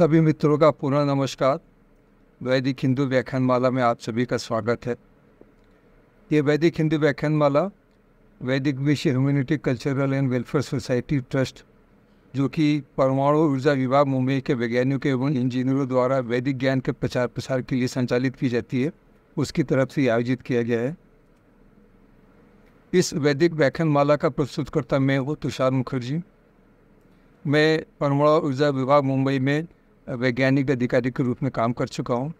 सभी मित्रों का पुनः नमस्कार। वैदिक हिंदू व्याख्यानमाला में आप सभी का स्वागत है। ये वैदिक हिंदू व्याख्यानमाला वैदिक विश्व humanity cultural and welfare society trust, जो कि परमाणु ऊर्जा विभाग मुंबई के वैज्ञानिकों एवं इंजीनियरों द्वारा वैदिक ज्ञान के प्रचार प्रसार के लिए संचालित की जाती है, उसकी तरफ से आयोजित किया गया है। इस वैदिक व्याख्यानमाला का प्रस्तुतकर्ता मैं हूँ तुषार मुखर्जी। मैं परमाणु ऊर्जा विभाग मुंबई में वैज्ञानिक अधिकारी के रूप में काम कर चुका हूँ।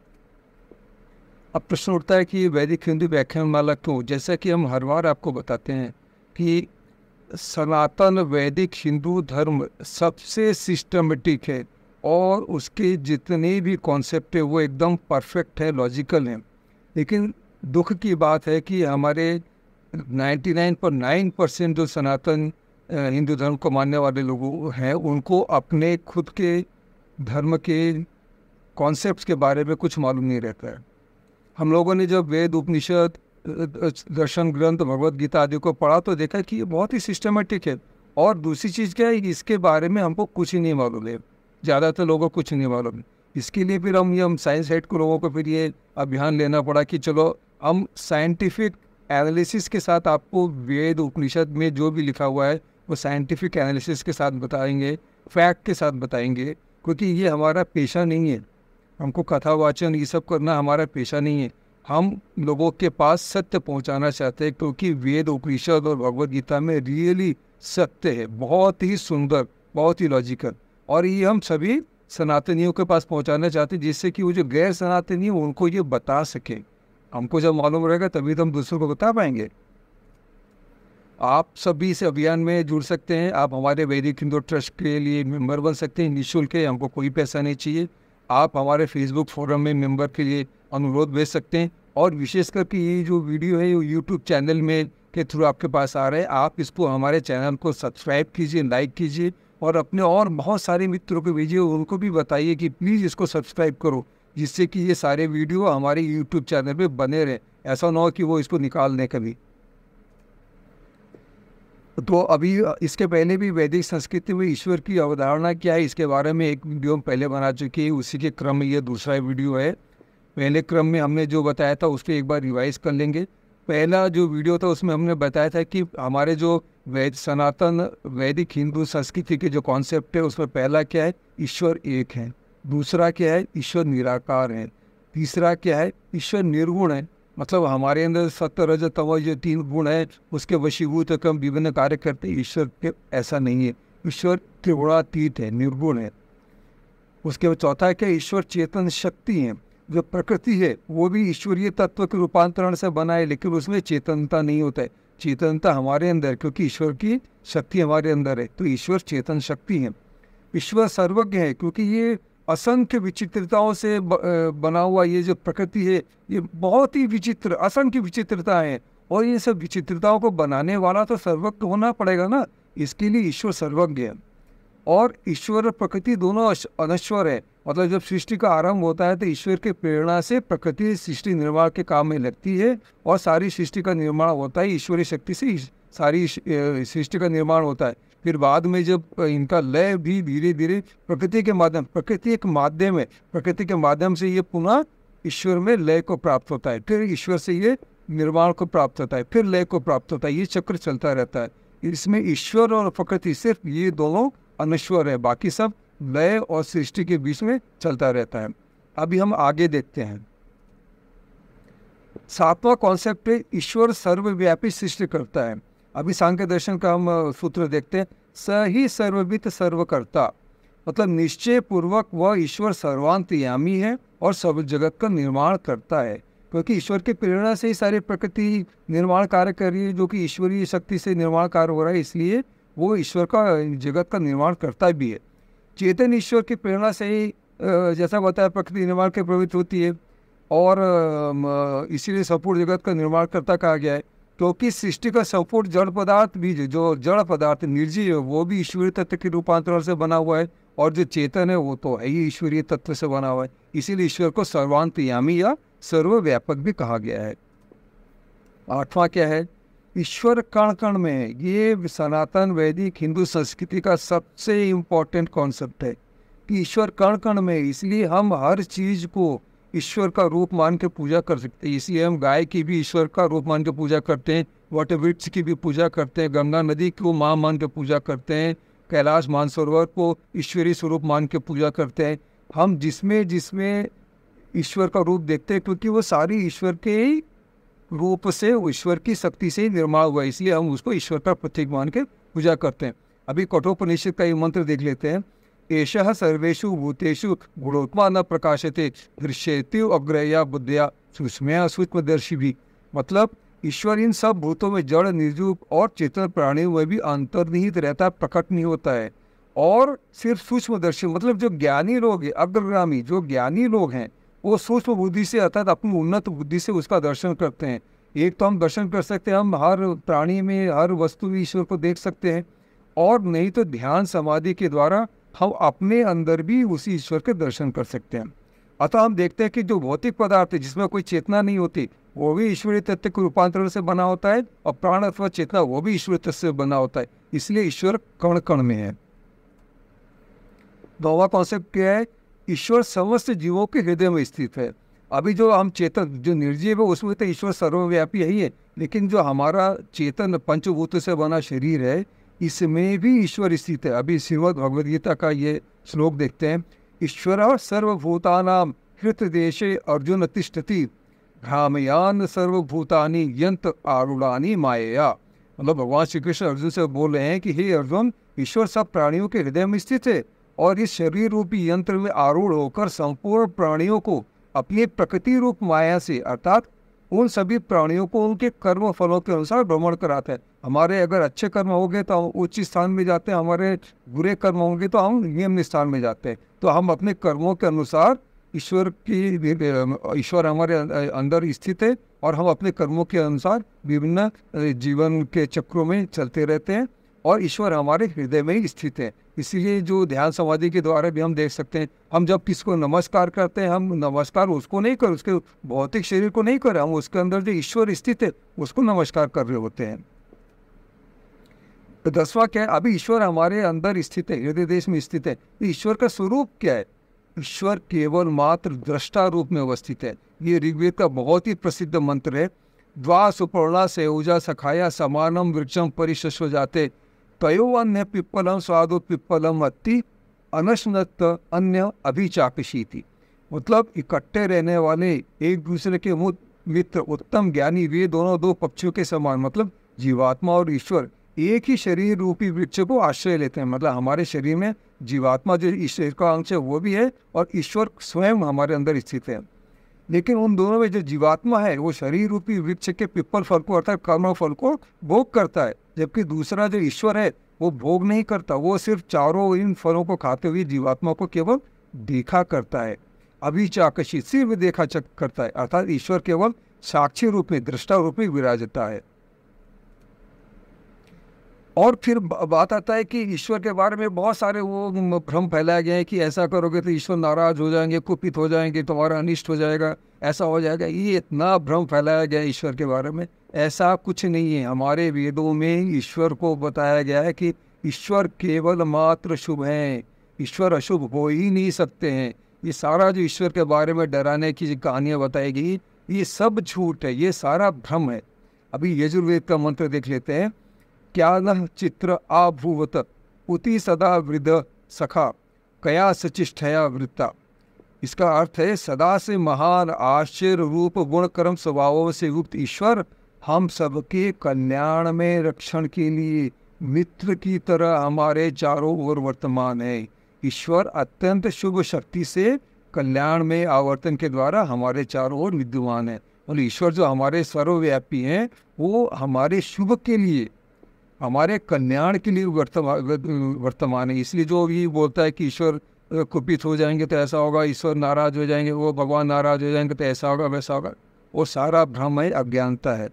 अब प्रश्न उठता है कि वैदिक हिंदू व्याख्यानमाला क्यों? जैसा कि हम हर बार आपको बताते हैं कि सनातन वैदिक हिंदू धर्म सबसे सिस्टमेटिक है और उसके जितने भी कॉन्सेप्ट है वो एकदम परफेक्ट है, लॉजिकल है। लेकिन दुख की बात है कि हमारे 99.9% जो सनातन हिंदू धर्म को मानने वाले लोग हैं, उनको अपने खुद के धर्म के कॉन्सेप्ट्स के बारे में कुछ मालूम नहीं रहता है। हम लोगों ने जब वेद, उपनिषद, दर्शन ग्रंथ, भगवत गीता आदि को पढ़ा तो देखा कि ये बहुत ही सिस्टमेटिक है। और दूसरी चीज़ क्या है, इसके बारे में हमको कुछ ही नहीं मालूम है। ज़्यादातर लोगों को कुछ नहीं मालूम है। इसके लिए फिर हम साइंस हेड को लोगों को फिर ये अभियान लेना पड़ा कि चलो हम साइंटिफिक एनालिसिस के साथ आपको वेद उपनिषद में जो भी लिखा हुआ है वो साइंटिफिक एनालिसिस के साथ बताएंगे, फैक्ट के साथ बताएंगे, क्योंकि ये हमारा पेशा नहीं है। हमको कथा वाचन ये सब करना हमारा पेशा नहीं है। हम लोगों के पास सत्य पहुंचाना चाहते हैं, क्योंकि वेद, उपनिषद और भगवत गीता में रियली सत्य है, बहुत ही सुंदर, बहुत ही लॉजिकल। और ये हम सभी सनातनियों के पास पहुंचाना चाहते हैं, जिससे कि वो जो गैर सनातनी है उनको ये बता सके। हमको जब मालूम रहेगा तभी तो हम दूसरों को बता पाएंगे। आप सभी इस अभियान में जुड़ सकते हैं। आप हमारे वैदिक हिंदू ट्रस्ट के लिए मेंबर बन सकते हैं, निःशुल्क है, हमको कोई पैसा नहीं चाहिए। आप हमारे फेसबुक फोरम में मेंबर के लिए अनुरोध भेज सकते हैं। और विशेष करके ये जो वीडियो है ये यूट्यूब चैनल में के थ्रू आपके पास आ रहा है, आप इसको हमारे चैनल को सब्सक्राइब कीजिए, लाइक कीजिए और अपने और बहुत सारे मित्रों को भेजिए। उनको भी बताइए कि प्लीज़ इसको सब्सक्राइब करो, जिससे कि ये सारे वीडियो हमारे यूट्यूब चैनल पे बने रहें। ऐसा ना हो कि वो इसको निकाल दें कभी। तो अभी इसके पहले भी वैदिक संस्कृति में ईश्वर की अवधारणा क्या है, इसके बारे में एक वीडियो हम पहले बना चुके हैं। उसी के क्रम में ये दूसरा वीडियो है। पहले क्रम में हमने जो बताया था उस पर एक बार रिवाइज कर लेंगे। पहला जो वीडियो था उसमें हमने बताया था कि हमारे जो सनातन वैदिक हिंदू संस्कृति के जो कॉन्सेप्ट है उसमें पहला क्या है, ईश्वर एक है। दूसरा क्या है, ईश्वर निराकार है। तीसरा क्या है, ईश्वर निर्गुण है। मतलब हमारे अंदर सत्य, रज, तम जो 3 गुण है उसके वशीभूत होकर हम विभिन्न कार्य करते हैं। ईश्वर के ऐसा नहीं है, ईश्वर त्रिगुणातीत है, निर्गुण है। उसके बाद चौथा क्या है, ईश्वर चेतन शक्ति है। जो प्रकृति है वो भी ईश्वरीय तत्व के रूपांतरण से बना है, लेकिन उसमें चेतनता नहीं होता है। चेतनता हमारे अंदर, क्योंकि ईश्वर की शक्ति हमारे अंदर है, तो ईश्वर चेतन शक्ति है। ईश्वर सर्वज्ञ है, क्योंकि ये असंख्य विचित्रताओं से बना हुआ ये जो प्रकृति है ये बहुत ही विचित्र, असंख्य विचित्रता है। और ये सब विचित्रताओं को बनाने वाला तो सर्वज्ञ होना पड़ेगा ना, इसके लिए ईश्वर सर्वज्ञ है। और ईश्वर और प्रकृति दोनों अनश्वर है। मतलब जब सृष्टि का आरंभ होता है तो ईश्वर के प्रेरणा से प्रकृति सृष्टि निर्माण के काम में लगती है और सारी सृष्टि का निर्माण होता है। ईश्वरीय शक्ति से सारी सृष्टि का निर्माण होता है। फिर बाद में जब इनका लय भी धीरे धीरे प्रकृति के माध्यम, प्रकृति एक माध्यम है, प्रकृति के माध्यम से ये पुनः ईश्वर में लय को प्राप्त होता है। फिर ईश्वर से ये निर्माण को प्राप्त होता है, फिर लय को प्राप्त होता है। ये चक्र चलता रहता है। इसमें ईश्वर और प्रकृति सिर्फ ये दोनों अनश्वर है, बाकी सब लय और सृष्टि के बीच में चलता रहता है। अभी हम आगे देखते हैं। 7वां कॉन्सेप्ट है, ईश्वर सर्वव्यापी सृष्टि करता है। अभी सांख्य दर्शन का हम सूत्र देखते हैं, स ही सर्ववित सर्वकर्ता। मतलब निश्चय पूर्वक वह ईश्वर सर्वांतर्यामी है और सब जगत का निर्माण करता है, क्योंकि ईश्वर की प्रेरणा से ही सारी प्रकृति निर्माण कार्य कर रही है, जो कि ईश्वरीय शक्ति से निर्माण कार्य हो रहा है। इसलिए वो ईश्वर का जगत का निर्माण करता भी है। चेतन ईश्वर की प्रेरणा से ही जैसा बताया प्रकृति निर्माण के प्रवृत्त होती है, और इसीलिए संपूर्ण जगत का निर्माण करता कहा गया है। क्योंकि सृष्टि का संपूर्ण जड़ पदार्थ भी, जो जड़ पदार्थ निर्जीव है, वो भी ईश्वरीय तत्व के रूपांतरण से बना हुआ है, और जो चेतन है वो तो है ही ईश्वरीय तत्व से बना हुआ है। इसीलिए ईश्वर को सर्वांतर्यामी या सर्वव्यापक भी कहा गया है। 8वां क्या है, ईश्वर कण कण में है। ये सनातन वैदिक हिंदू संस्कृति का सबसे इम्पोर्टेंट कॉन्सेप्ट है कि ईश्वर कण कण में है, इसलिए हम हर चीज को ईश्वर का रूप मान के पूजा कर सकते हैं। इसलिए हम गाय की भी ईश्वर का रूप मान के पूजा करते हैं, वट वृक्ष की भी पूजा करते हैं, गंगा नदी को माँ मान के पूजा करते हैं, कैलाश मानसरोवर को ईश्वरीय स्वरूप मान के पूजा करते हैं। हम जिसमें जिसमें ईश्वर का रूप देखते हैं, क्योंकि वो सारी ईश्वर के ही रूप से, ईश्वर की शक्ति से ही निर्माण हुआ है, इसलिए हम उसको ईश्वर का प्रतीक मान के पूजा करते हैं। अभी कठोपनिषद का ये मंत्र देख लेते हैं। एषः सर्वेषु भूतेषु गुणोत्मा न प्रकाशते दृश्यते अग्रया बुद्धिया सूक्ष्मया सूक्ष्मदर्शी भी। मतलब ईश्वर इन सब भूतों में जड़, निर्जीव और चेतन प्राणियों में भी अंतर्निहित रहता है, प्रकट नहीं होता है। और सिर्फ सूक्ष्मदर्शी मतलब जो ज्ञानी लोग हैं, अग्रगामी जो ज्ञानी लोग हैं, वो सूक्ष्म बुद्धि से अर्थात अपनी उन्नत बुद्धि से उसका दर्शन करते हैं। एक तो हम दर्शन कर सकते हैं, हम हर प्राणी में, हर वस्तु में ईश्वर को देख सकते हैं, और नहीं तो ध्यान समाधि के द्वारा हम अपने अंदर भी उसी ईश्वर के दर्शन कर सकते हैं। अतः हम देखते हैं कि जो भौतिक पदार्थ है जिसमें कोई चेतना नहीं होती, वो भी ईश्वरीय तत्व के रूपांतरण से बना होता है, और प्राण अथवा चेतना वो भी ईश्वरीय तत्व से बना होता है। इसलिए ईश्वर कण कण में है। नौवां कॉन्सेप्ट क्या है? ईश्वर समस्त जीवों के हृदय में स्थित है। अभी जो हम चेतन, जो निर्जीव है, उसमें तो ईश्वर सर्वव्यापी ही है, लेकिन जो हमारा चेतन पंचभूत से बना शरीर है, इसमें भी ईश्वर स्थित है। अभी श्रीमद् भगवद गीता का ये श्लोक देखते हैं। ईश्वर सर्वभूतानां हृतदेशे अर्जुन तिष्ठति भ्रामयान सर्वभूतानि यंत्र आरूढ़ानि मायया। मतलब भगवान श्री कृष्ण अर्जुन से बोल रहे हैं कि हे अर्जुन, ईश्वर सब प्राणियों के हृदय में स्थित है, और इस शरीर रूपी यंत्र में आरूढ़ होकर संपूर्ण प्राणियों को अपनी प्रकृति रूप माया से, अर्थात उन सभी प्राणियों को उनके कर्म फलों के अनुसार भ्रमण कराता है। हमारे अगर अच्छे कर्म होंगे तो हम उच्च स्थान में जाते हैं, हमारे बुरे कर्म होंगे तो हम निम्न स्थान में जाते हैं। तो हम अपने कर्मों के अनुसार ईश्वर हमारे अंदर स्थित है, और हम अपने कर्मों के अनुसार विभिन्न जीवन के चक्रों में चलते रहते हैं, और ईश्वर हमारे हृदय में ही स्थित है। इसीलिए जो ध्यान समाधि के द्वारा भी हम देख सकते हैं, हम जब किसी को नमस्कार करते हैं, हम नमस्कार उसको नहीं कर, उसके भौतिक शरीर को नहीं कर, हम उसके अंदर जो ईश्वर स्थित है उसको नमस्कार कर रहे होते हैं। तो 10वां क्या है? अभी ईश्वर हमारे अंदर स्थित है, हृदय देश में स्थित है। तो ईश्वर का स्वरूप क्या है? ईश्वर केवल मात्र दृष्टा रूप में अवस्थित है। ये ऋग्वेद का बहुत ही प्रसिद्ध मंत्र है। द्वा सुपर्णा सेऊजा सखाया समानम वृक्षम परिशस्व जाते तयो अन्य पिप्पलम स्वादो पिप्पलम अति अनशनत अन्य अभिचाकशीति। मतलब इकट्ठे रहने वाले एक दूसरे के मित्र, उत्तम ज्ञानी, वे दोनों दो पक्षियों के समान। मतलब जीवात्मा और ईश्वर एक ही शरीर रूपी वृक्ष को आश्रय लेते हैं। मतलब हमारे शरीर में जीवात्मा जो ईश्वर का अंश है वो भी है, और ईश्वर स्वयं हमारे अंदर स्थित है। लेकिन उन दोनों में जो जीवात्मा है वो शरीर रूपी वृक्ष के पिप्पल फल को, अर्थात कर्म फल को भोग करता है, जबकि दूसरा जो ईश्वर है वो भोग नहीं करता, वो सिर्फ चारों इन फलों को खाते हुए जीवात्मा को केवल देखा करता है। अभिचाकशी, सिर्फ देखा करता है, अर्थात ईश्वर केवल साक्षी रूप में, दृष्टा रूप में विराजता है। और फिर बात आता है कि ईश्वर के बारे में बहुत सारे वो भ्रम फैलाया गया है कि ऐसा करोगे तो ईश्वर नाराज हो जाएंगे, कुपित हो जाएंगे, तुम्हारा अनिष्ट हो जाएगा, ऐसा हो जाएगा। ये इतना भ्रम फैलाया गया है ईश्वर के बारे में। ऐसा कुछ नहीं है। हमारे वेदों में ईश्वर को बताया गया है कि ईश्वर केवल मात्र शुभ हैं, ईश्वर अशुभ हो ही नहीं सकते हैं। ये सारा जो ईश्वर के बारे में डराने की कहानियाँ बताई गई, ये सब झूठ है, ये सारा भ्रम है। अभी यजुर्वेद का मंत्र देख लेते हैं। क्या न चित्र आभूवत उति सदा वृद्ध सखा कया सचिष्ठया वृत्ता। इसका अर्थ है सदा से महान, आश्चर्य रूप, गुण कर्म स्वभावों से युक्त ईश्वर हम सबके कल्याण में रक्षण के लिए मित्र की तरह हमारे चारों ओर वर्तमान है। ईश्वर अत्यंत शुभ शक्ति से कल्याण में आवर्तन के द्वारा हमारे चारों ओर विद्यमान है। और ईश्वर जो हमारे सर्वव्यापी हैं वो हमारे शुभ के लिए, हमारे कल्याण के लिए वर्तमान है। इसलिए जो भी बोलता है कि ईश्वर कुपित हो जाएंगे तो ऐसा होगा, ईश्वर नाराज हो जाएंगे, वो भगवान नाराज हो जाएंगे तो ऐसा होगा वैसा होगा, वो सारा भ्रम है, अज्ञानता है।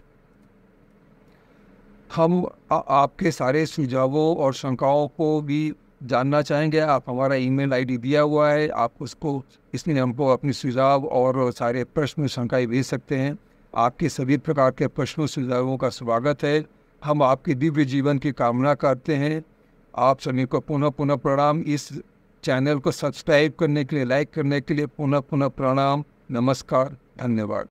हम आपके सारे सुझावों और शंकाओं को भी जानना चाहेंगे। आप हमारा ईमेल आईडी दिया हुआ है, आप उसको, इसमें हमको अपने सुझाव और सारे प्रश्न शंकाएं भेज सकते हैं। आपके सभी प्रकार के प्रश्नों सुझावों का स्वागत है। हम आपके दिव्य जीवन की कामना करते हैं। आप सभी को पुनः पुनः प्रणाम। इस चैनल को सब्सक्राइब करने के लिए, लाइक करने के लिए पुनः पुनः प्रणाम, नमस्कार, धन्यवाद।